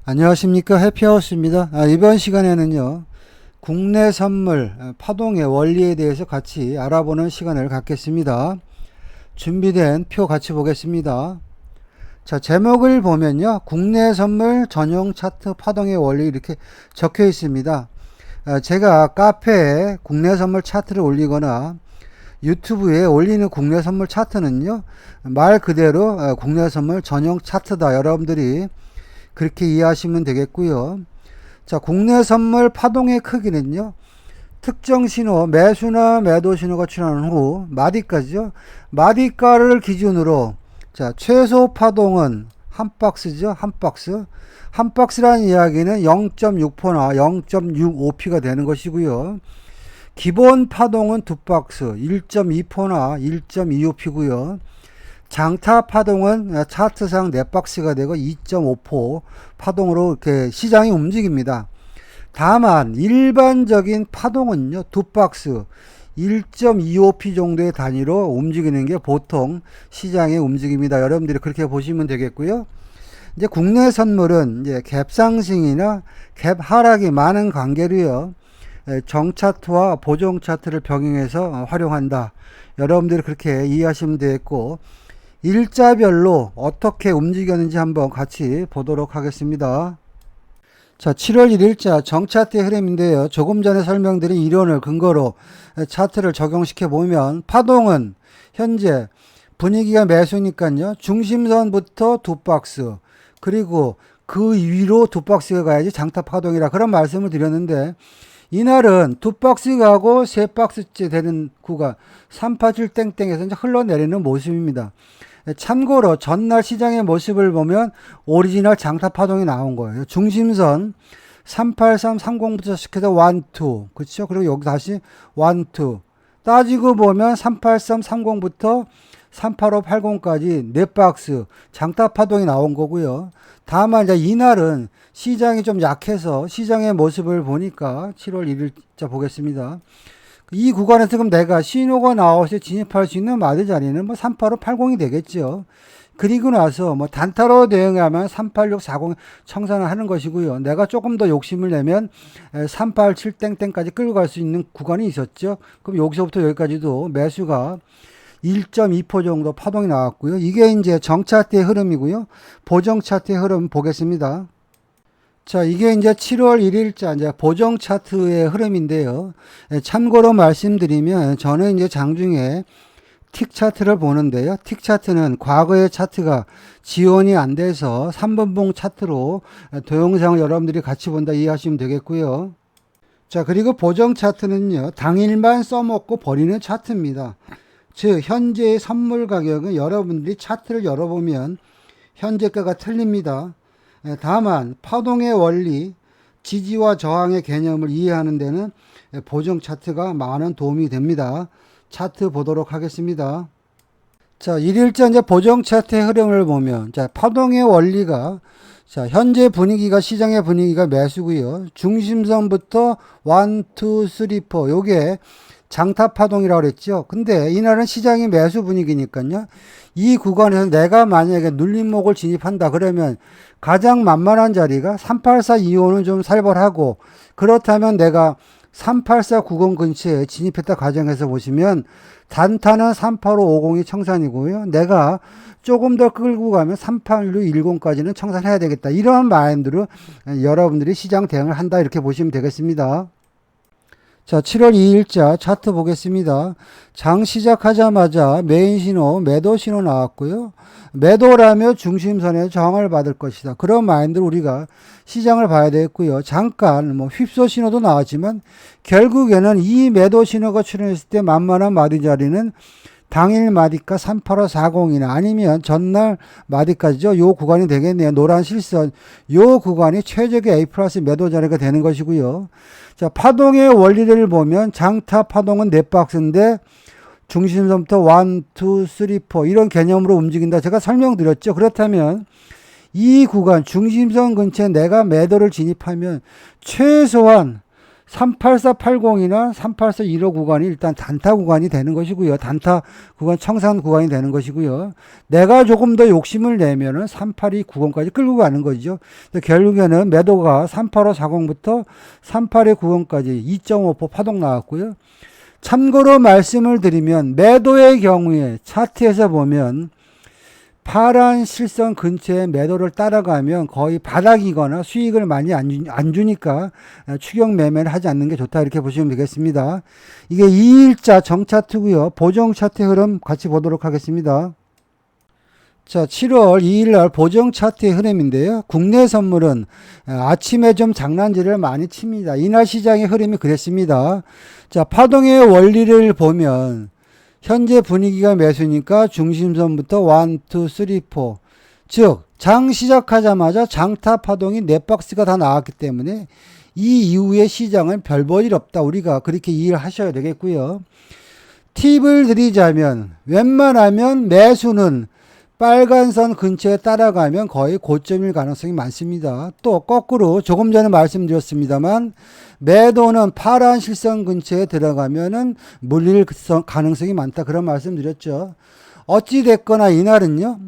안녕하십니까, 해피하우스입니다. 이번 시간에는요, 국내 선물 파동의 원리에 대해서 같이 알아보는 시간을 갖겠습니다. 준비된 표 같이 보겠습니다. 자, 제목을 보면요, 국내 선물 전용 차트 파동의 원리 이렇게 적혀 있습니다. 제가 카페에 국내 선물 차트를 올리거나 유튜브에 올리는 국내 선물 차트는요, 말 그대로 국내 선물 전용 차트다. 여러분들이 그렇게 이해하시면 되겠고요. 자, 국내 선물 파동의 크기는요, 특정 신호, 매수나 매도 신호가 출현한 후 마디가죠. 마디가를 기준으로 자, 최소 파동은 한 박스죠. 한 박스. 한 박스라는 이야기는 0.6%나 0.65p가 되는 것이고요. 기본 파동은 두 박스, 1.2%나 1.25p고요. 장타 파동은 차트상 4박스가 되고 2.5% 파동으로 이렇게 시장이 움직입니다. 다만 일반적인 파동은요, 두 박스 1.25p 정도의 단위로 움직이는 게 보통 시장의 움직임이다. 여러분들이 그렇게 보시면 되겠고요. 이제 국내 선물은 이제 갭상승이나 갭 하락이 많은 관계로요, 정차트와 보정 차트를 병행해서 활용한다. 여러분들이 그렇게 이해하시면 되겠고, 일자별로 어떻게 움직였는지 한번 같이 보도록 하겠습니다. 자, 7월 1일자 정차트의 흐름인데요. 조금 전에 설명드린 이론을 근거로 차트를 적용시켜 보면 파동은 현재 분위기가 매수니까요, 중심선부터 두 박스, 그리고 그 위로 두 박스가 가야지 장타 파동이라 그런 말씀을 드렸는데, 이날은 두 박스 가고 세 박스째 되는 구간 387 땡땡에서 이제 흘러내리는 모습입니다. 참고로 전날 시장의 모습을 보면 오리지널 장타 파동이 나온 거예요. 중심선 38330부터 시작해서 1, 2, 그렇죠? 그리고 여기 다시 1, 2 따지고 보면 38330부터 38580까지 4박스 장타 파동이 나온 거고요. 다만 이제 이날은 시장이 좀 약해서 시장의 모습을 보니까 7월 1일자 보겠습니다. 이 구간에서 그럼 내가 신호가 나와서 진입할 수 있는 마디 자리는 뭐 38580이 되겠죠. 그리고 나서 뭐 단타로 대응하면 38640 청산을 하는 것이고요. 내가 조금 더 욕심을 내면 387 땡땡까지 끌고 갈 수 있는 구간이 있었죠. 그럼 여기서부터 여기까지도 매수가 1.2% 정도 파동이 나왔고요. 이게 이제 정차트의 흐름이고요. 보정 차트의 흐름 보겠습니다. 자, 이게 이제 7월 1일자 이제 보정 차트의 흐름인데요. 참고로 말씀드리면 저는 이제 장중에 틱 차트를 보는데요. 틱 차트는 과거의 차트가 지원이 안 돼서 3분봉 차트로 동영상을 여러분들이 같이 본다 이해하시면 되겠고요. 자, 그리고 보정 차트는요, 당일만 써먹고 버리는 차트입니다. 즉, 현재의 선물 가격은 여러분들이 차트를 열어보면 현재가가 틀립니다. 다만 파동의 원리, 지지와 저항의 개념을 이해하는 데는 보정 차트가 많은 도움이 됩니다. 차트 보도록 하겠습니다. 자, 1일자 이제 보정 차트의 흐름을 보면, 자, 파동의 원리가, 자, 현재 분위기가, 시장의 분위기가 매수고요. 중심선부터 1, 2, 3, 4, 요게 장타 파동이라고 그랬죠. 근데 이날은 시장이 매수 분위기니까요. 이 구간에서 내가 만약에 눌림목을 진입한다 그러면 가장 만만한 자리가 38425는 좀 살벌하고, 그렇다면 내가 38490 근처에 진입했다 가정해서 보시면 단타는 38550이 청산이고요. 내가 조금 더 끌고 가면 38610까지는 청산해야 되겠다. 이러한 마인드로 여러분들이 시장 대응을 한다 이렇게 보시면 되겠습니다. 자, 7월 2일자 차트 보겠습니다. 장 시작하자마자 메인 신호, 매도 신호 나왔고요. 매도라며 중심선에 저항을 받을 것이다. 그런 마인드로 우리가 시장을 봐야 되겠고요. 잠깐 뭐 휩소 신호도 나왔지만 결국에는 이 매도 신호가 출현했을 때 만만한 마디 자리는 당일 마디가 38540이나 아니면 전날 마디까지죠. 요 구간이 되겠네요. 노란 실선. 요 구간이 최적의 A 플러스 매도 자리가 되는 것이고요. 자, 파동의 원리를 보면 장타 파동은 4박스인데 중심선부터 1, 2, 3, 4 이런 개념으로 움직인다. 제가 설명드렸죠. 그렇다면 이 구간 중심선 근처에 내가 매도를 진입하면 최소한 38480이나 38415 구간이 일단 단타 구간이 되는 것이고요. 단타 구간, 청산 구간이 되는 것이고요. 내가 조금 더 욕심을 내면은 38290까지 끌고 가는 거죠. 결국에는 매도가 38540부터 38290까지 2.5% 파동 나왔고요. 참고로 말씀을 드리면 매도의 경우에 차트에서 보면 파란 실선 근처에 매도를 따라가면 거의 바닥이거나 수익을 많이 안 주니까 추격 매매를 하지 않는 게 좋다 이렇게 보시면 되겠습니다. 이게 2일자 정차트고요. 보정 차트 흐름 같이 보도록 하겠습니다. 자, 7월 2일 날 보정 차트의 흐름인데요. 국내 선물은 아침에 좀 장난질을 많이 칩니다. 이날 시장의 흐름이 그랬습니다. 자, 파동의 원리를 보면 현재 분위기가 매수니까 중심선부터 1, 2, 3, 4. 즉, 장 시작하자마자 장타 파동이 4박스가 다 나왔기 때문에 이 이후의 시장은 별 볼 일 없다. 우리가 그렇게 이해를 하셔야 되겠고요. 팁을 드리자면 웬만하면 매수는 빨간선 근처에 따라가면 거의 고점일 가능성이 많습니다. 또 거꾸로 조금 전에 말씀드렸습니다만 매도는 파란 실선 근처에 들어가면은 물릴 가능성이 많다. 그런 말씀 드렸죠. 어찌 됐거나 이날은요.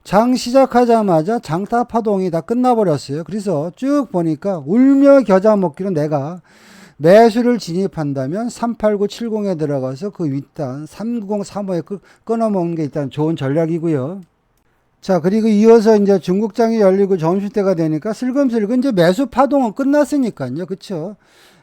장 시작하자마자 장타 파동이 다 끝나버렸어요. 그래서 쭉 보니까 울며 겨자 먹기로 내가 매수를 진입한다면 38970에 들어가서 그 윗단 39035에 끊어먹는 게 일단 좋은 전략이고요. 자, 그리고 이어서 이제 중국장이 열리고 점심때가 되니까 슬금슬금 이제 매수 파동은 끝났으니까요. 그쵸?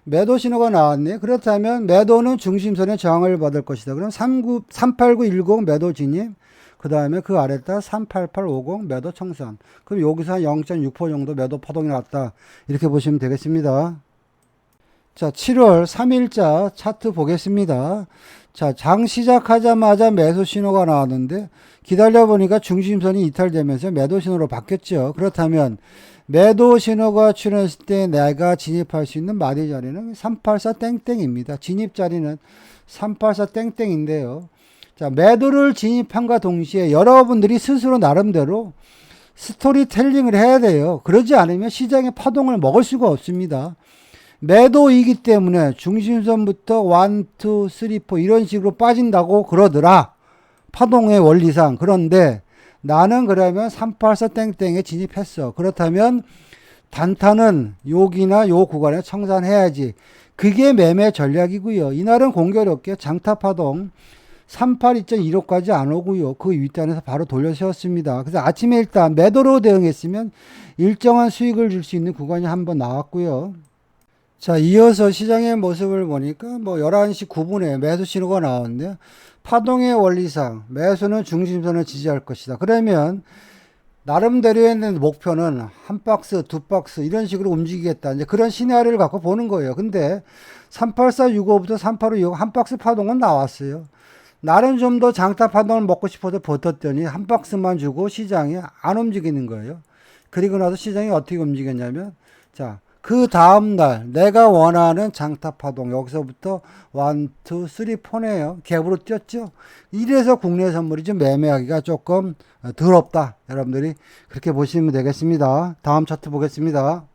매도 신호가 나왔네. 그렇다면 매도는 중심선의 저항을 받을 것이다. 그럼 38910 매도 진입. 그 다음에 그 아래다 38850 매도 청산. 그럼 여기서 한 0.6% 정도 매도 파동이 났다. 이렇게 보시면 되겠습니다. 자, 7월 3일자 차트 보겠습니다. 자, 장 시작하자마자 매수 신호가 나왔는데 기다려 보니까 중심선이 이탈되면서 매도 신호로 바뀌었죠. 그렇다면 매도 신호가 출현했을 때 내가 진입할 수 있는 마디 자리는 384 땡땡입니다. 진입 자리는 384 땡땡인데요. 자, 매도를 진입함과 동시에 여러분들이 스스로 나름대로 스토리텔링을 해야 돼요. 그러지 않으면 시장의 파동을 먹을 수가 없습니다. 매도이기 때문에 중심선부터 1, 2, 3, 4 이런 식으로 빠진다고 그러더라. 파동의 원리상. 그런데 나는 그러면 384 땡땡에 진입했어. 그렇다면 단타는 여기나 요 구간에 청산해야지. 그게 매매 전략이고요. 이날은 공교롭게 장타 파동 382.15까지 안 오고요. 그 윗단에서 바로 돌려 세웠습니다. 그래서 아침에 일단 매도로 대응했으면 일정한 수익을 줄 수 있는 구간이 한번 나왔고요. 자, 이어서 시장의 모습을 보니까 11시 9분에 매수 신호가 나왔는데요. 파동의 원리상 매수는 중심선을 지지할 것이다. 그러면 나름대로 했는 목표는 한 박스, 두 박스 이런 식으로 움직이겠다. 이제 그런 시나리오를 갖고 보는 거예요. 근데 38465부터 38525 한 박스 파동은 나왔어요. 나는 좀 더 장타 파동을 먹고 싶어서 버텼더니 한 박스만 주고 시장이 안 움직이는 거예요. 그리고 나서 시장이 어떻게 움직였냐면 자, 그 다음날 내가 원하는 장타 파동 여기서부터 1, 2, 3, 4네요. 갭으로 뛰었죠. 이래서 국내 선물이 좀 매매하기가 조금 더럽다. 여러분들이 그렇게 보시면 되겠습니다. 다음 차트 보겠습니다.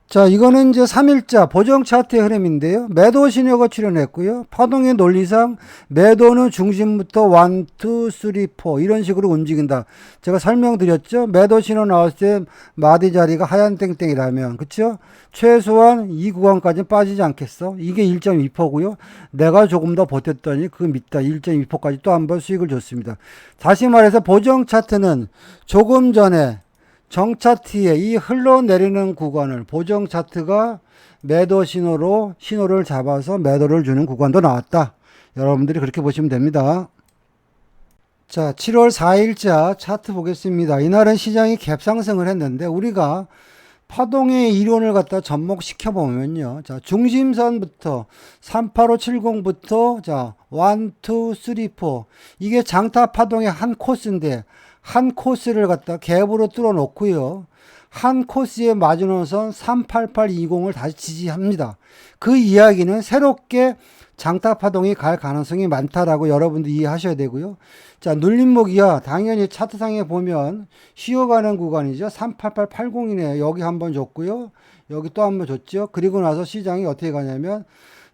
자, 이거는 이제 3일자 보정 차트의 흐름인데요. 매도 신호가 출현했고요. 파동의 논리상 매도는 중심부터 1, 2, 3, 4 이런 식으로 움직인다. 제가 설명드렸죠. 매도 신호 나왔을 때 마디 자리가 하얀 땡땡이라면 그쵸? 최소한 이 구간까지는 빠지지 않겠어. 이게 1.2%고요. 내가 조금 더 버텼더니 그 밑단 1.2%까지 또 한 번 수익을 줬습니다. 다시 말해서 보정 차트는 조금 전에 정차트에 이 흘러내리는 구간을 보정 차트가 매도 신호를 잡아서 매도를 주는 구간도 나왔다. 여러분들이 그렇게 보시면 됩니다. 자, 7월 4일자 차트 보겠습니다. 이날은 시장이 갭 상승을 했는데 우리가 파동의 이론을 갖다 접목시켜 보면요. 자, 중심선부터 38570부터 자, 1, 2, 3, 4 이게 장타 파동의 한 코스인데 한 코스를 갖다 갭으로 뚫어 놓고요. 한 코스의 마지노선 38820을 다시 지지합니다. 그 이야기는 새롭게 장타 파동이 갈 가능성이 많다라고 여러분들 이해하셔야 되고요. 자, 눌림목이야. 당연히 차트상에 보면 쉬어가는 구간이죠. 38880이네요. 여기 한번 줬고요. 여기 또 한번 줬죠. 그리고 나서 시장이 어떻게 가냐면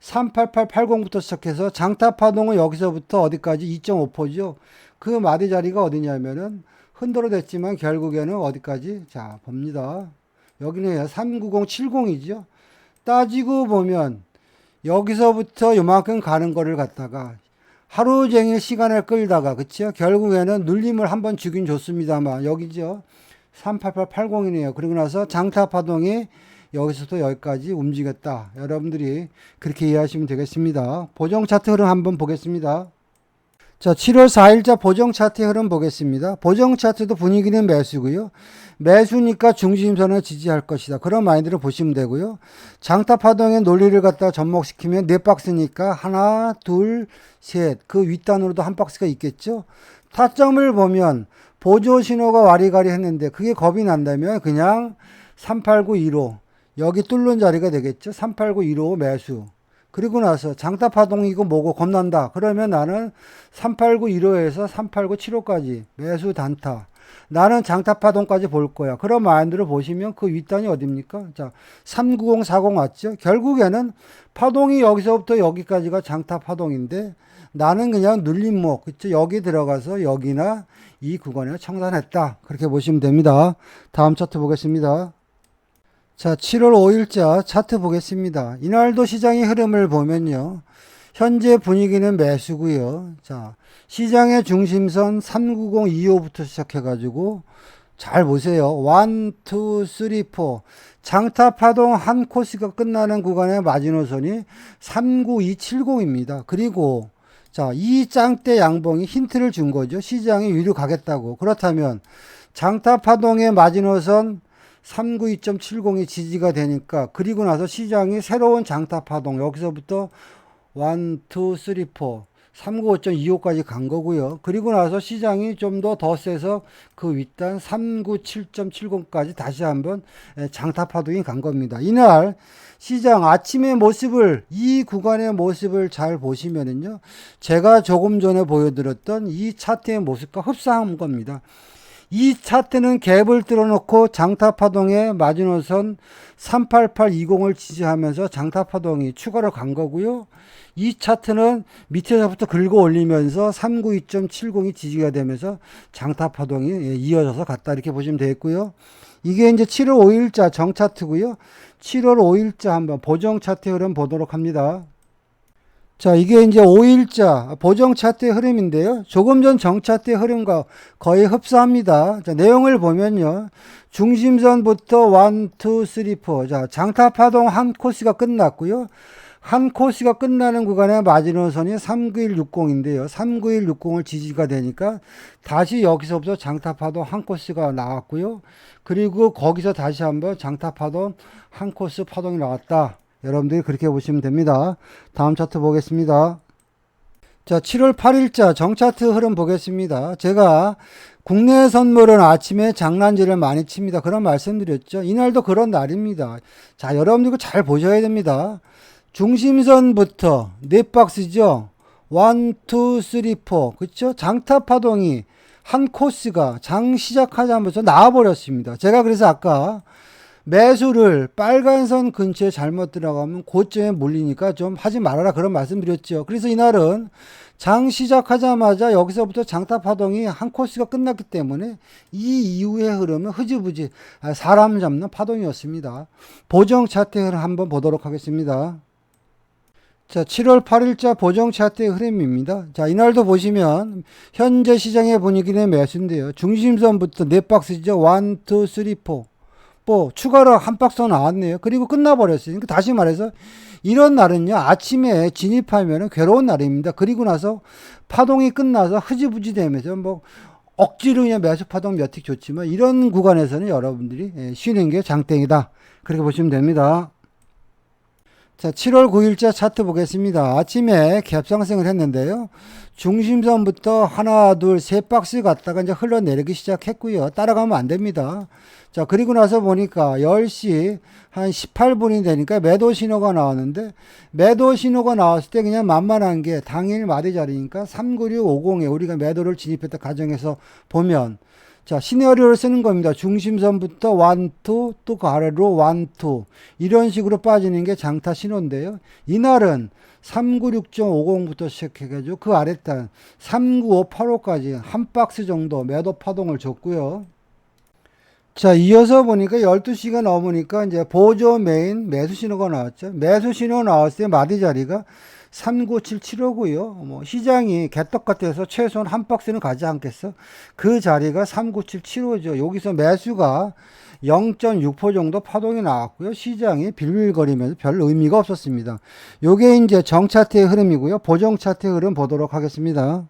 38880부터 시작해서 장타 파동은 여기서부터 어디까지 2.5%죠. 그 마디 자리가 어디냐면은 흔들어 댔지만 결국에는 어디까지? 자, 봅니다. 여기는 39070이죠. 따지고 보면 여기서부터 요만큼 가는 거를 갖다가 하루 종일 시간을 끌다가, 그쵸? 결국에는 눌림을 한번 주긴 줬습니다만, 여기죠. 38880이네요. 그리고 나서 장타 파동이 여기서부터 여기까지 움직였다. 여러분들이 그렇게 이해하시면 되겠습니다. 보정 차트 흐름 한번 보겠습니다. 자, 7월 4일자 보정 차트의 흐름 보겠습니다. 보정 차트도 분위기는 매수고요. 매수니까 중심선을 지지할 것이다. 그런 마인드를 보시면 되고요. 장타 파동의 논리를 갖다가 접목시키면 4박스니까 하나, 둘, 셋. 그 윗단으로도 한 박스가 있겠죠. 타점을 보면 보조 신호가 와리가리 했는데 그게 겁이 난다면 그냥 38915 여기 뚫는 자리가 되겠죠. 38915 매수. 그리고 나서 장타 파동이고 뭐고 겁난다. 그러면 나는 38915에서 38975까지 매수 단타. 나는 장타 파동까지 볼 거야. 그런 마인드로 보시면 그 윗단이 어딥니까? 자, 39040 왔죠? 결국에는 파동이 여기서부터 여기까지가 장타 파동인데 나는 그냥 눌림목, 그쵸? 여기 들어가서 여기나 이 구간에 청산했다. 그렇게 보시면 됩니다. 다음 차트 보겠습니다. 자, 7월 5일자 차트 보겠습니다. 이날도 시장의 흐름을 보면요. 현재 분위기는 매수고요. 자, 시장의 중심선 39025부터 시작해가지고 잘 보세요. 1, 2, 3, 4 장타 파동 한 코스가 끝나는 구간의 마지노선이 39270입니다. 그리고 자, 이 짱대 양봉이 힌트를 준 거죠. 시장이 위로 가겠다고. 그렇다면 장타 파동의 마지노선 392.70이 지지가 되니까 그리고 나서 시장이 새로운 장타 파동 여기서부터 1, 2, 3, 4 395.25까지 간 거고요. 그리고 나서 시장이 좀 더 세서 그 윗단 397.70까지 다시 한번 장타 파동이 간 겁니다. 이날 시장 아침의 모습을 이 구간의 모습을 잘 보시면은요. 제가 조금 전에 보여드렸던 이 차트의 모습과 흡사한 겁니다. 이 차트는 갭을 뚫어놓고 장타 파동의 마지노선 38820을 지지하면서 장타 파동이 추가로 간 거고요. 이 차트는 밑에서부터 긁어 올리면서 392.70이 지지가 되면서 장타 파동이 이어져서 갔다 이렇게 보시면 되겠고요. 이게 이제 7월 5일자 정차트고요. 7월 5일자 한번 보정 차트 흐름 보도록 합니다. 자, 이게 이제 5일자 보정 차트의 흐름인데요. 조금 전 정차트의 흐름과 거의 흡사합니다. 자, 내용을 보면요. 중심선부터 1, 2, 3, 4. 자, 장타 파동 한 코스가 끝났고요. 한 코스가 끝나는 구간의 마지노선이 39160인데요. 39160을 지지가 되니까 다시 여기서부터 장타 파동 한 코스가 나왔고요. 그리고 거기서 다시 한번 장타 파동 한 코스 파동이 나왔다. 여러분들이 그렇게 보시면 됩니다. 다음 차트 보겠습니다. 자, 7월 8일자 정차트 흐름 보겠습니다. 제가 국내 선물은 아침에 장난질을 많이 칩니다. 그런 말씀드렸죠. 이날도 그런 날입니다. 자, 여러분들 이거 잘 보셔야 됩니다. 중심선부터 4박스죠. 1, 2, 3, 4. 그쵸? 장타 파동이 한 코스가 장 시작하자마자 나와버렸습니다. 제가 그래서 아까 매수를 빨간 선 근처에 잘못 들어가면 고점에 몰리니까 좀 하지 말아라 그런 말씀 드렸죠. 그래서 이날은 장 시작하자마자 여기서부터 장타 파동이 한 코스가 끝났기 때문에 이 이후의 흐름은 흐지부지 사람 잡는 파동이었습니다. 보정 차트를 한번 보도록 하겠습니다. 자, 7월 8일자 보정 차트의 흐름입니다. 자, 이날도 보시면 현재 시장의 분위기는 매수인데요. 중심선부터 4박스죠. 1, 2, 3, 4. 추가로 한 박스 나왔네요. 그리고 끝나버렸어요. 그러니까 다시 말해서 이런 날은요. 아침에 진입하면 괴로운 날입니다. 그리고 나서 파동이 끝나서 흐지부지 되면서 뭐 억지로 그냥 매수 파동 몇 틱 좋지만 이런 구간에서는 여러분들이 쉬는 게 장땡이다. 그렇게 보시면 됩니다. 자, 7월 9일자 차트 보겠습니다. 아침에 갭상승을 했는데요. 중심선부터 하나, 둘, 세 박스 갔다가 이제 흘러내리기 시작했고요. 따라가면 안 됩니다. 자, 그리고 나서 보니까 10시 한 18분이 되니까 매도 신호가 나왔는데, 매도 신호가 나왔을 때 그냥 만만한 게 당일 마디 자리니까 39650에 우리가 매도를 진입했다 가정해서 보면, 자, 시나리오를 쓰는 겁니다. 중심선부터 1, 2, 또 그 아래로 1, 2. 이런 식으로 빠지는 게 장타 신호인데요. 이날은 396.50부터 시작해가지고 그 아래단 39585까지 한 박스 정도 매도 파동을 줬고요. 자, 이어서 보니까 12시가 넘으니까 이제 보조 메인 매수 신호가 나왔죠. 매수 신호 나왔을 때 마디 자리가 39775고요. 뭐 시장이 개떡 같아서 최소한 한 박스는 가지 않겠어? 그 자리가 39775죠. 여기서 매수가 0.6% 정도 파동이 나왔고요. 시장이 빌빌거리면서 별 의미가 없었습니다. 요게 이제 정차트의 흐름이고요. 보정 차트의 흐름 보도록 하겠습니다.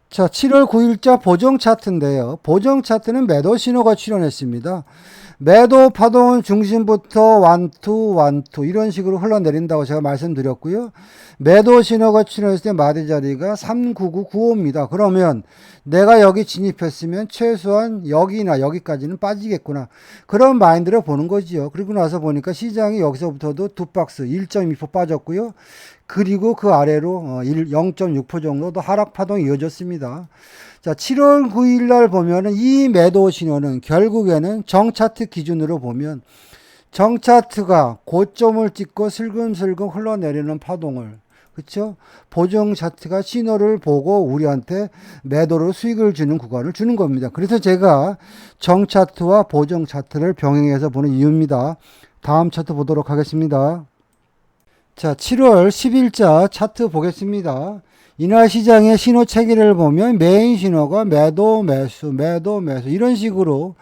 자, 7월 9일자 보정 차트인데요. 보정 차트는 매도 신호가 출현했습니다. 매도 파동은 중심부터 1, 2, 1, 2 이런 식으로 흘러내린다고 제가 말씀드렸고요. 매도 신호가 출현했을 때 마디 자리가 39995입니다. 그러면 내가 여기 진입했으면 최소한 여기나 여기까지는 빠지겠구나. 그런 마인드로 보는 거지요. 그리고 나서 보니까 시장이 여기서부터도 두 박스 1.2% 빠졌고요. 그리고 그 아래로 0.6% 정도 하락 파동이 이어졌습니다. 자, 7월 9일 날 보면은 이 매도 신호는 결국에는 정차트 기준으로 보면 정차트가 고점을 찍고 슬금슬금 흘러내리는 파동을, 그쵸? 보정 차트가 신호를 보고 우리한테 매도로 수익을 주는 구간을 주는 겁니다. 그래서 제가 정차트와 보정 차트를 병행해서 보는 이유입니다. 다음 차트 보도록 하겠습니다. 자, 7월 10일자 차트 보겠습니다. 이날 시장의 신호 체계를 보면 메인 신호가 매도, 매수, 매도, 매수 이런 식으로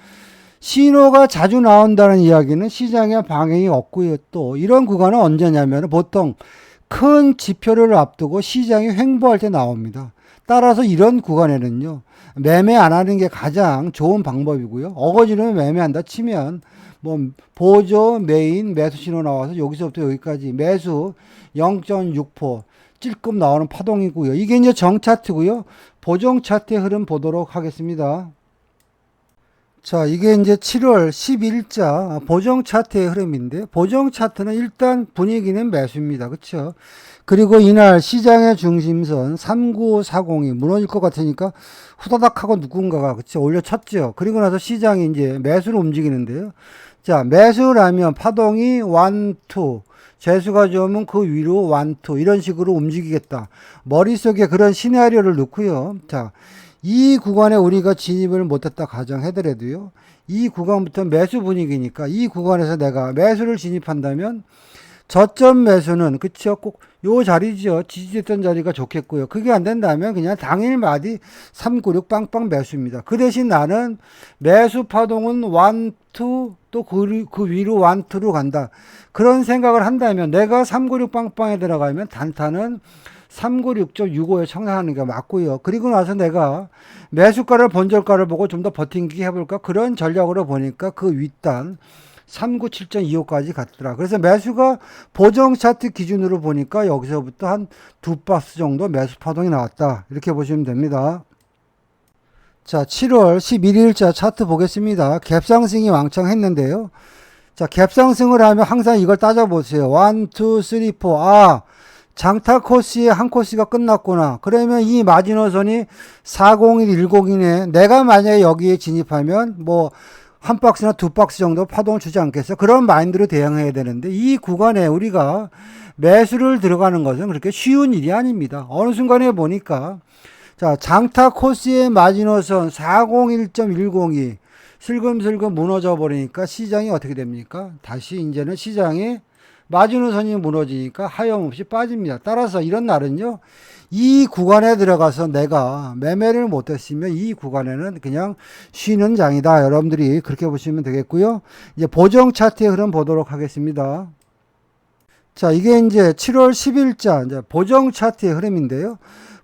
신호가 자주 나온다는 이야기는 시장에 방향이 없고요. 또 이런 구간은 언제냐면 보통 큰 지표를 앞두고 시장이 횡보할 때 나옵니다. 따라서 이런 구간에는요, 매매 안 하는 게 가장 좋은 방법이고요. 어거지로 매매한다 치면 뭐 보조 메인 매수 신호 나와서 여기서부터 여기까지 매수 0.6% 찔끔 나오는 파동이고요. 이게 이제 정차트고요. 보정 차트의 흐름 보도록 하겠습니다. 자, 이게 이제 7월 10일자 보정 차트의 흐름인데, 보정 차트는 일단 분위기는 매수입니다. 그렇죠? 그리고 이날 시장의 중심선 39540이 무너질 것 같으니까 후다닥 하고 누군가가 그쵸 올려쳤죠. 그리고 나서 시장이 이제 매수로 움직이는데요. 자, 매수라면 파동이 1, 2 재수가 좋으면 그 위로 1, 2 이런 식으로 움직이겠다. 머릿속에 그런 시나리오를 넣고요. 자, 이 구간에 우리가 진입을 못했다 가정하더라도요. 이 구간부터 매수 분위기니까 이 구간에서 내가 매수를 진입한다면 저점 매수는 그쵸 꼭 요 자리죠. 지지했던 자리가 좋겠고요. 그게 안 된다면 그냥 당일 마디 396 빵빵 매수입니다. 그 대신 나는 매수 파동은 1, 2 또 그 위로 1, 2로 간다. 그런 생각을 한다면 내가 396 빵빵에 들어가면 단타는 396.65에 청산하는 게 맞고요. 그리고 나서 내가 매수가를 본절가를 보고 좀 더 버팅기 해볼까? 그런 전략으로 보니까 그 윗단 397.25까지 갔더라. 그래서 매수가 보정 차트 기준으로 보니까 여기서부터 한 두 박스 정도 매수 파동이 나왔다. 이렇게 보시면 됩니다. 자, 7월 11일자 차트 보겠습니다. 갭상승이 왕창 했는데요. 자, 갭상승을 하면 항상 이걸 따져보세요. 1, 2, 3, 4. 아, 장타 코스의 한 코스가 끝났구나. 그러면 이 마지노선이 401, 102네. 내가 만약에 여기에 진입하면 뭐 한 박스나 두 박스 정도 파동을 주지 않겠어? 그런 마인드로 대응해야 되는데 이 구간에 우리가 매수를 들어가는 것은 그렇게 쉬운 일이 아닙니다. 어느 순간에 보니까 자, 장타 코스의 마지노선 401.102 슬금슬금 무너져 버리니까 시장이 어떻게 됩니까? 다시 이제는 시장이 마지노선이 무너지니까 하염없이 빠집니다. 따라서 이런 날은요, 이 구간에 들어가서 내가 매매를 못했으면 이 구간에는 그냥 쉬는 장이다. 여러분들이 그렇게 보시면 되겠고요. 이제 보정 차트의 흐름 보도록 하겠습니다. 자, 이게 이제 7월 10일자 이제 보정 차트의 흐름인데요.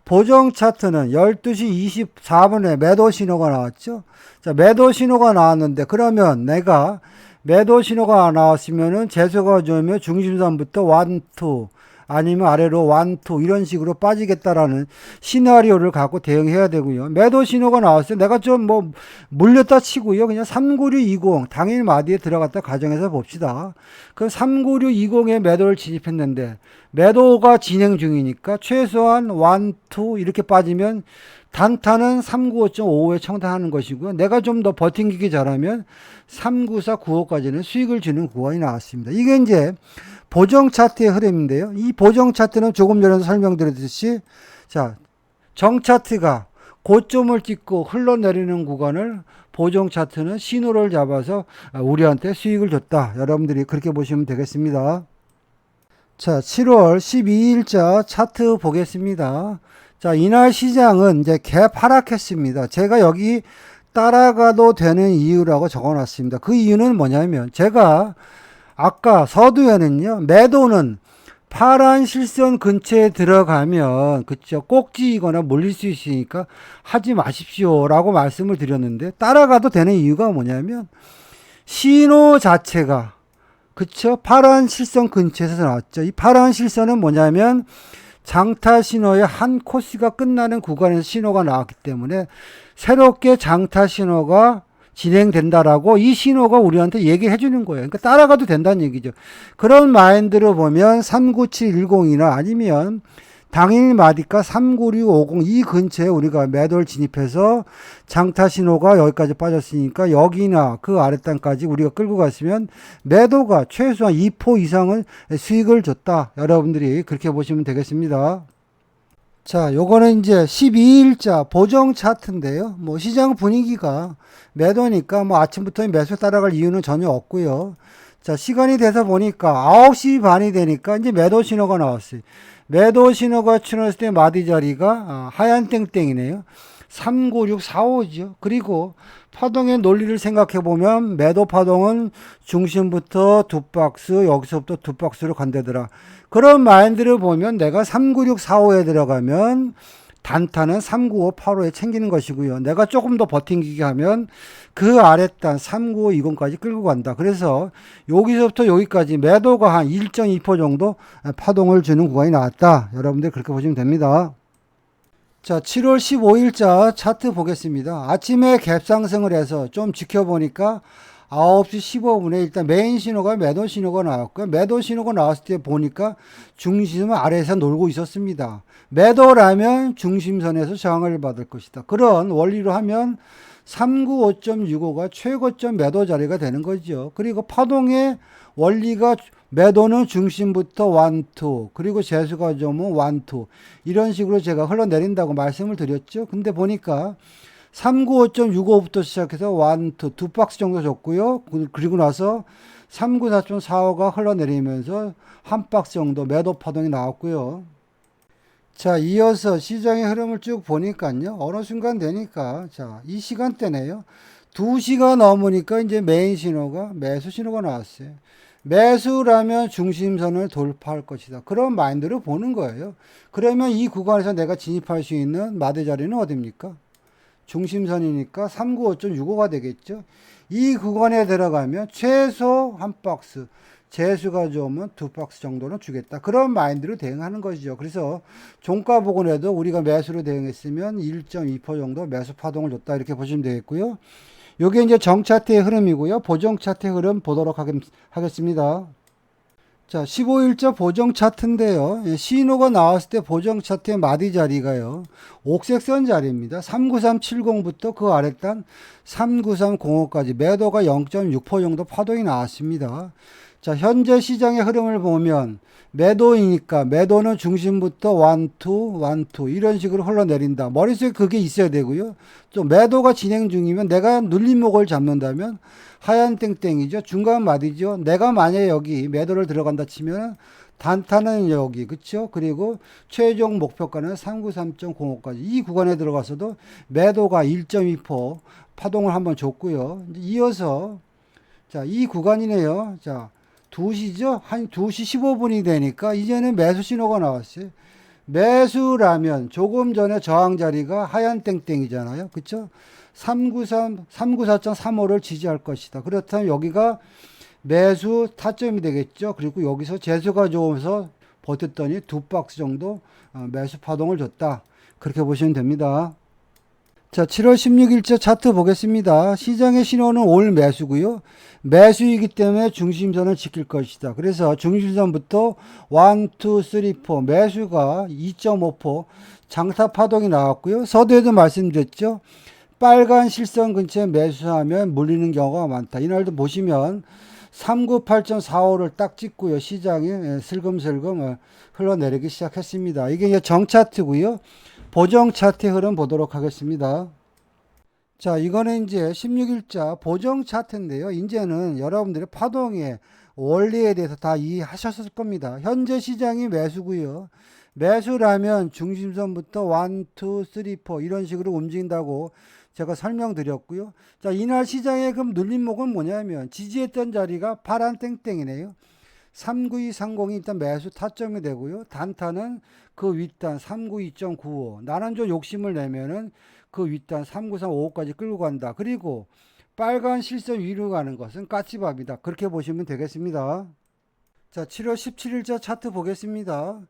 보정 차트는 12시 24분에 매도 신호가 나왔죠. 자, 매도 신호가 나왔는데 그러면 내가 매도 신호가 나왔으면은 재수가 좋으면 중심선부터 1, 2 아니면 아래로 1, 2 이런 식으로 빠지겠다라는 시나리오를 갖고 대응해야 되고요. 매도 신호가 나왔어요. 내가 좀 뭐 물렸다 치고요. 그냥 39620 당일 마디에 들어갔다 가정해서 봅시다. 그 39620에 매도를 진입했는데 매도가 진행 중이니까 최소한 1, 2 이렇게 빠지면 단타는 395.55에 청산하는 것이고요. 내가 좀 더 버팅기기 잘하면 39495까지는 수익을 주는 구간이 나왔습니다. 이게 이제 보정 차트의 흐름인데요. 이 보정 차트는 조금 전에 설명드렸듯이 자, 정 차트가 고점을 찍고 흘러내리는 구간을 보정 차트는 신호를 잡아서 우리한테 수익을 줬다. 여러분들이 그렇게 보시면 되겠습니다. 자, 7월 12일자 차트 보겠습니다. 자, 이날 시장은 이제 갭 하락했습니다. 제가 여기 따라가도 되는 이유라고 적어 놨습니다. 그 이유는 뭐냐면 제가 아까 서두에는요, 매도는 파란 실선 근처에 들어가면, 그쵸, 꼭지이거나 몰릴 수 있으니까 하지 마십시오 라고 말씀을 드렸는데, 따라가도 되는 이유가 뭐냐면, 신호 자체가, 그쵸, 파란 실선 근처에서 나왔죠. 이 파란 실선은 뭐냐면, 장타 신호의 한 코스가 끝나는 구간에서 신호가 나왔기 때문에, 새롭게 장타 신호가 진행된다라고 이 신호가 우리한테 얘기해 주는 거예요. 그러니까 따라가도 된다는 얘기죠. 그런 마인드로 보면 39710이나 아니면 당일 마디가 39650 이 근처에 우리가 매도를 진입해서 장타 신호가 여기까지 빠졌으니까 여기나 그 아랫단까지 우리가 끌고 갔으면 매도가 최소한 2% 이상은 수익을 줬다. 여러분들이 그렇게 보시면 되겠습니다. 자, 요거는 이제 12일자 보정 차트인데요. 뭐 시장 분위기가 매도니까 뭐 아침부터 매수 따라갈 이유는 전혀 없고요. 자, 시간이 돼서 보니까 9시 반이 되니까 이제 매도 신호가 나왔어요. 매도 신호가 출현했을 때 마디 자리가 하얀 땡땡이네요. 39645죠. 그리고 파동의 논리를 생각해 보면 매도 파동은 중심부터 두 박스, 여기서부터 두 박스로 간다더라. 그런 마인드를 보면 내가 39645에 들어가면 단타는 39585에 챙기는 것이고요. 내가 조금 더 버팅기게 하면 그 아랫단 39520까지 끌고 간다. 그래서 여기서부터 여기까지 매도가 한 1.2% 정도 파동을 주는 구간이 나왔다. 여러분들 그렇게 보시면 됩니다. 자, 7월 15일자 차트 보겠습니다. 아침에 갭 상승을 해서 좀 지켜보니까 9시 15분에 일단 메인 신호가 매도 신호가 나왔고요. 매도 신호가 나왔을 때 보니까 중심은 아래에서 놀고 있었습니다. 매도라면 중심선에서 저항을 받을 것이다. 그런 원리로 하면 395.65가 최고점 매도 자리가 되는 거죠. 그리고 파동의 원리가 매도는 중심부터 1, 2 그리고 재수가 좀 1, 2 이런 식으로 제가 흘러내린다고 말씀을 드렸죠. 근데 보니까 395.65부터 시작해서 1, 2, 두 박스 정도 줬고요. 그리고 나서 394.45가 흘러내리면서 한 박스 정도 매도 파동이 나왔고요. 자, 이어서 시장의 흐름을 쭉 보니까요. 어느 순간 되니까, 자, 이 시간대네요. 2시가 넘으니까 이제 메인 신호가, 매수 신호가 나왔어요. 매수라면 중심선을 돌파할 것이다. 그런 마인드로 보는 거예요. 그러면 이 구간에서 내가 진입할 수 있는 마대 자리는 어딥니까? 중심선이니까 395.65가 되겠죠. 이 구간에 들어가면 최소 한 박스, 재수가 좋으면 두 박스 정도는 주겠다. 그런 마인드로 대응하는 것이죠. 그래서 종가 부근에도 우리가 매수로 대응했으면 1.2% 정도 매수 파동을 줬다. 이렇게 보시면 되겠고요. 요게 이제 정차트의 흐름이고요. 보정 차트의 흐름 보도록 하겠습니다. 자, 15일자 보정 차트인데요. 신호가 나왔을 때 보정 차트의 마디 자리가요. 옥색선 자리입니다. 39370부터 그 아랫단 39305까지 매도가 0.6% 정도 파동이 나왔습니다. 자, 현재 시장의 흐름을 보면 매도이니까 매도는 중심부터 1, 2, 1, 2 이런 식으로 흘러내린다. 머릿속에 그게 있어야 되고요. 또 매도가 진행 중이면 내가 눌림목을 잡는다면 하얀 땡땡이죠. 중간 마디죠. 내가 만약에 여기 매도를 들어간다 치면 단타는 여기, 그쵸? 그리고 최종 목표가는 393.05까지 이 구간에 들어가서도 매도가 1.2% 파동을 한번 줬고요. 이어서 자, 이 구간이네요. 자, 2시죠? 한 2시 15분이 되니까 이제는 매수 신호가 나왔어요. 매수라면 조금 전에 저항 자리가 하얀 땡땡이잖아요. 그쵸? 394.35를 지지할 것이다. 그렇다면 여기가 매수 타점이 되겠죠. 그리고 여기서 재수가 좋으면서 버텼더니 두 박스 정도 매수 파동을 줬다. 그렇게 보시면 됩니다. 자, 7월 16일자 차트 보겠습니다. 시장의 신호는 올 매수고요. 매수이기 때문에 중심선을 지킬 것이다. 그래서 중심선부터 1, 2, 3, 4 매수가 2.5% 장타 파동이 나왔고요. 서두에도 말씀드렸죠. 빨간 실선 근처에 매수하면 물리는 경우가 많다. 이날도 보시면 398.45를 딱 찍고요. 시장이 슬금슬금 흘러내리기 시작했습니다. 이게 이제 정차트고요. 보정 차트 흐름 보도록 하겠습니다. 자, 이거는 이제 16일자 보정 차트인데요. 이제는 여러분들의 파동의 원리에 대해서 다 이해하셨을 겁니다. 현재 시장이 매수고요. 매수라면 중심선부터 1, 2, 3, 4 이런 식으로 움직인다고 제가 설명드렸고요. 자, 이날 시장의 그럼 눌림목은 뭐냐면 지지했던 자리가 파란 땡땡이네요. 39230이 일단 매수 타점이 되고요. 단타는 그 윗단 392.95. 나는 좀 욕심을 내면은 그 윗단 39355까지 끌고 간다. 그리고 빨간 실선 위로 가는 것은 까치밥이다. 그렇게 보시면 되겠습니다. 자, 7월 17일자 차트 보겠습니다.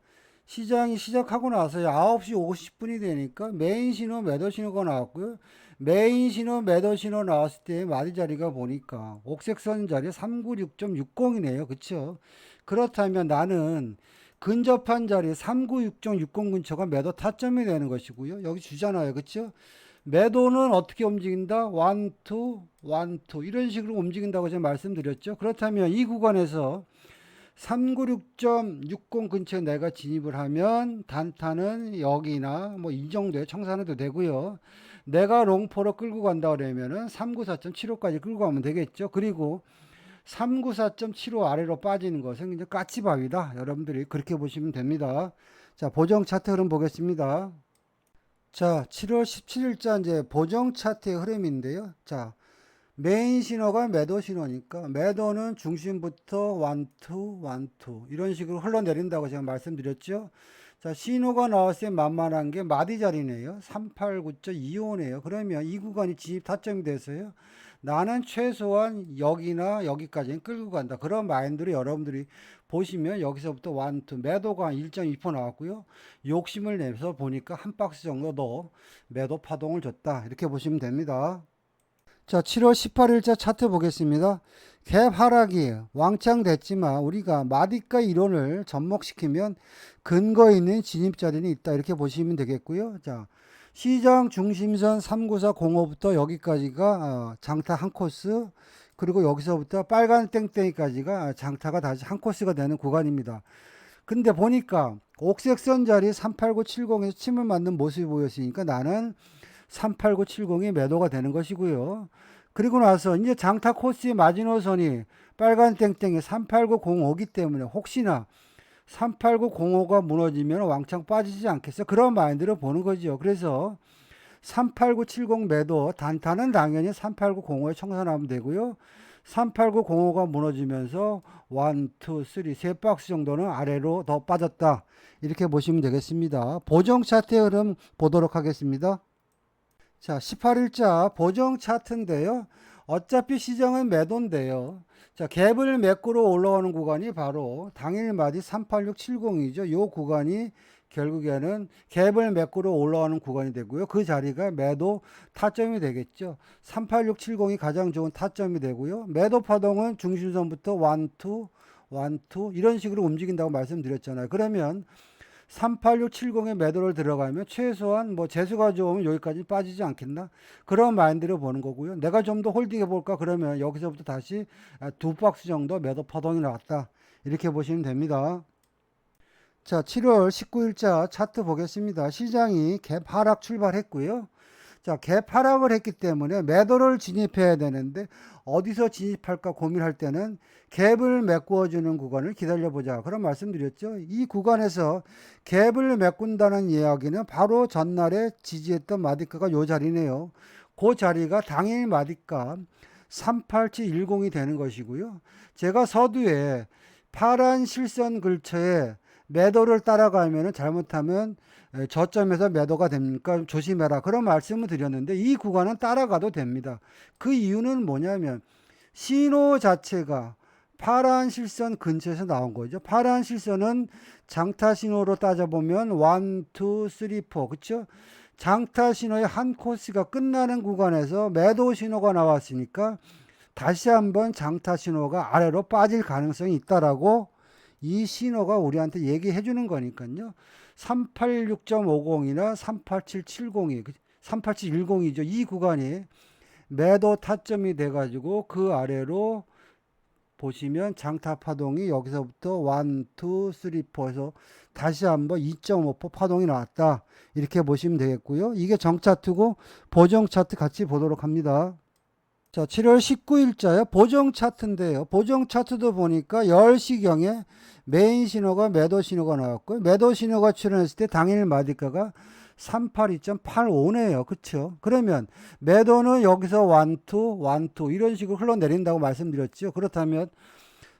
시장이 시작하고 나서 9시 50분이 되니까 메인 신호, 매도 신호가 나왔고요. 메인 신호, 매도 신호 나왔을 때 마디 자리가 보니까 옥색선 자리 396.60이네요. 그쵸? 그렇다면 나는 근접한 자리 396.60 근처가 매도 타점이 되는 것이고요. 여기 주잖아요. 그쵸? 매도는 어떻게 움직인다? 1, 2, 1, 2 이런 식으로 움직인다고 제가 말씀드렸죠. 그렇다면 이 구간에서 396.60 근처에 내가 진입을 하면 단타는 여기나 뭐 이 정도의 청산해도 되고요. 내가 롱포로 끌고 간다 그러면은 394.75까지 끌고 가면 되겠죠. 그리고 394.75 아래로 빠지는 것은 이제 까치밥이다. 여러분들이 그렇게 보시면 됩니다. 자, 보정 차트 흐름 보겠습니다. 자, 7월 17일자 이제 보정 차트의 흐름인데요. 자, 메인 신호가 매도 신호니까 매도는 중심부터 1, 2, 1, 2 이런 식으로 흘러내린다고 제가 말씀드렸죠. 자, 신호가 나왔을 때 만만한 게 마디 자리네요. 389.25네요. 그러면 이 구간이 진입 타점이 돼서요. 나는 최소한 여기나 여기까지는 끌고 간다. 그런 마인드로 여러분들이 보시면 여기서부터 1, 2 매도가 1.2% 나왔고요. 욕심을 내서 보니까 한 박스 정도 더 매도 파동을 줬다. 이렇게 보시면 됩니다. 자, 7월 18일자 차트 보겠습니다. 갭 하락이 왕창 됐지만 우리가 마디가 이론을 접목시키면 근거 있는 진입 자리는 있다. 이렇게 보시면 되겠고요. 자, 시장 중심선 39405부터 여기까지가 장타 한 코스, 그리고 여기서부터 빨간 땡땡이까지가 장타가 다시 한 코스가 되는 구간입니다. 근데 보니까 옥색선 자리 38970에서 침을 맞는 모습이 보였으니까 나는 38970이 매도가 되는 것이고요. 그리고 나서 이제 장타 코스의 마지노선이 빨간 땡땡이 38905이기 때문에 혹시나 38905가 무너지면 왕창 빠지지 않겠어? 그런 마인드로 보는 거죠. 그래서 38970 매도 단타는 당연히 38905에 청산하면 되고요. 38905가 무너지면서 1, 2, 3, 세 박스 정도는 아래로 더 빠졌다. 이렇게 보시면 되겠습니다. 보정 차트의 흐름 보도록 하겠습니다. 자, 18일자 보정 차트인데요. 어차피 시장은 매도인데요. 자, 갭을 매꾸로 올라오는 구간이 바로 당일 마디 38670이죠. 이 구간이 결국에는 갭을 매꾸로 올라오는 구간이 되고요. 그 자리가 매도 타점이 되겠죠. 38670이 가장 좋은 타점이 되고요. 매도 파동은 중심선부터 1, 2, 1, 2 이런 식으로 움직인다고 말씀드렸잖아요. 그러면 38670에 매도를 들어가면 최소한 뭐 재수가 좋으면 여기까지 빠지지 않겠나? 그런 마인드로 보는 거고요. 내가 좀 더 홀딩해 볼까? 그러면 여기서부터 다시 두 박스 정도 매도 파동이 나왔다. 이렇게 보시면 됩니다. 자, 7월 19일자 차트 보겠습니다. 시장이 갭 하락 출발했고요. 자, 갭 하락을 했기 때문에 매도를 진입해야 되는데 어디서 진입할까 고민할 때는 갭을 메꾸어주는 구간을 기다려보자. 그런 말씀드렸죠. 이 구간에서 갭을 메꾼다는 이야기는 바로 전날에 지지했던 마디가가 요 자리네요. 그 자리가 당일 마디가 38710이 되는 것이고요. 제가 서두에 파란 실선 근처에 매도를 따라가면 잘못하면 저점에서 매도가 됩니까? 조심해라. 그런 말씀을 드렸는데 이 구간은 따라가도 됩니다. 그 이유는 뭐냐면 신호 자체가 파란 실선 근처에서 나온 거죠. 파란 실선은 장타 신호로 따져보면 1, 2, 3, 4 그쵸? 장타 신호의 한 코스가 끝나는 구간에서 매도 신호가 나왔으니까 다시 한번 장타 신호가 아래로 빠질 가능성이 있다라고 이 신호가 우리한테 얘기해 주는 거니까요. 386.50이나 38770이 38710이죠. 이 구간이 매도 타점이 돼 가지고 그 아래로 보시면 장타 파동이 여기서부터 1, 2, 3, 4에서 다시 한번 2.5% 파동이 나왔다. 이렇게 보시면 되겠고요. 이게 정차트고 보정 차트 같이 보도록 합니다. 자, 7월 19일자요. 보정 차트인데요. 보정 차트도 보니까 10시경에 메인 신호가 매도 신호가 나왔고요. 매도 신호가 출현했을 때 당일 마디가가 382.85네요. 그쵸? 그러면 매도는 여기서 1, 2, 1, 2 이런 식으로 흘러내린다고 말씀드렸죠. 그렇다면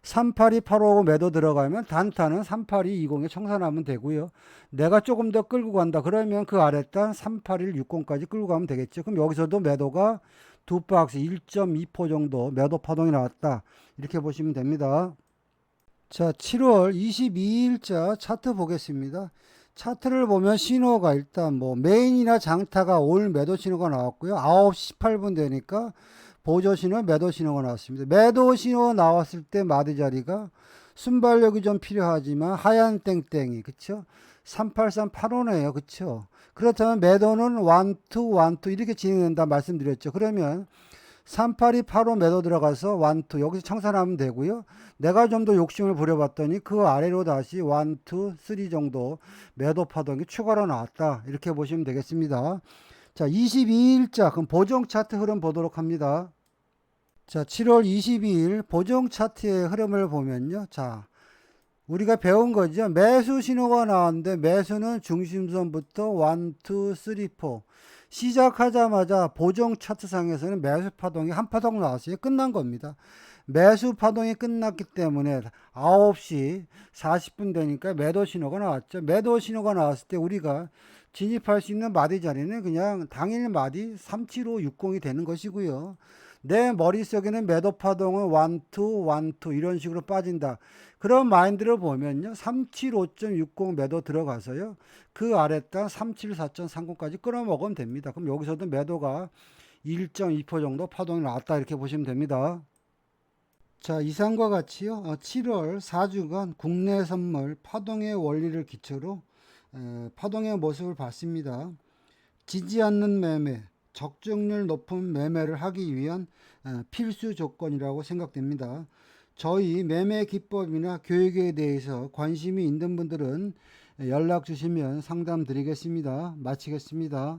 38285 매도 들어가면 단타는 3820에 청산하면 되고요. 내가 조금 더 끌고 간다. 그러면 그 아랫단 38160까지 끌고 가면 되겠죠. 그럼 여기서도 매도가 두 박스 1.2% 정도 매도 파동이 나왔다. 이렇게 보시면 됩니다. 자, 7월 22일자 차트 보겠습니다. 차트를 보면 신호가 일단 뭐 메인이나 장타가 올 매도 신호가 나왔고요. 9시 18분 되니까 보조 신호, 매도 신호가 나왔습니다. 매도 신호 나왔을 때 마디 자리가 순발력이 좀 필요하지만 하얀 땡땡이 그쵸? 38385네요. 그쵸? 그렇다면 매도는 1, 2, 1, 2 이렇게 진행된다 말씀드렸죠. 그러면 38285 매도 들어가서 1, 2 여기서 청산하면 되고요. 내가 좀 더 욕심을 부려봤더니 그 아래로 다시 1, 2, 3 정도 매도 파동이 추가로 나왔다. 이렇게 보시면 되겠습니다. 자, 22일자 그럼 보정 차트 흐름 보도록 합니다. 자, 7월 22일 보정 차트의 흐름을 보면요. 자, 우리가 배운 거죠. 매수 신호가 나왔는데 매수는 중심선부터 1, 2, 3, 4 시작하자마자 보정 차트상에서는 매수 파동이 한 파동 나왔어요. 끝난 겁니다. 매수 파동이 끝났기 때문에 9시 40분 되니까 매도 신호가 나왔죠. 매도 신호가 나왔을 때 우리가 진입할 수 있는 마디 자리는 그냥 당일 마디 37560이 되는 것이고요. 내 머릿속에는 매도 파동은 1, 2, 1, 2 이런 식으로 빠진다. 그런 마인드를 보면요. 375.60 매도 들어가서요. 그 아랫단 374.30까지 끌어먹으면 됩니다. 그럼 여기서도 매도가 1.2% 정도 파동이 나왔다. 이렇게 보시면 됩니다. 자, 이상과 같이요. 7월 4주간 국내 선물 파동의 원리를 기초로 파동의 모습을 봤습니다. 지지 않는 매매, 적중률 높은 매매를 하기 위한 필수 조건이라고 생각됩니다. 저희 매매 기법이나 교육에 대해서 관심이 있는 분들은 연락 주시면 상담 드리겠습니다. 마치겠습니다.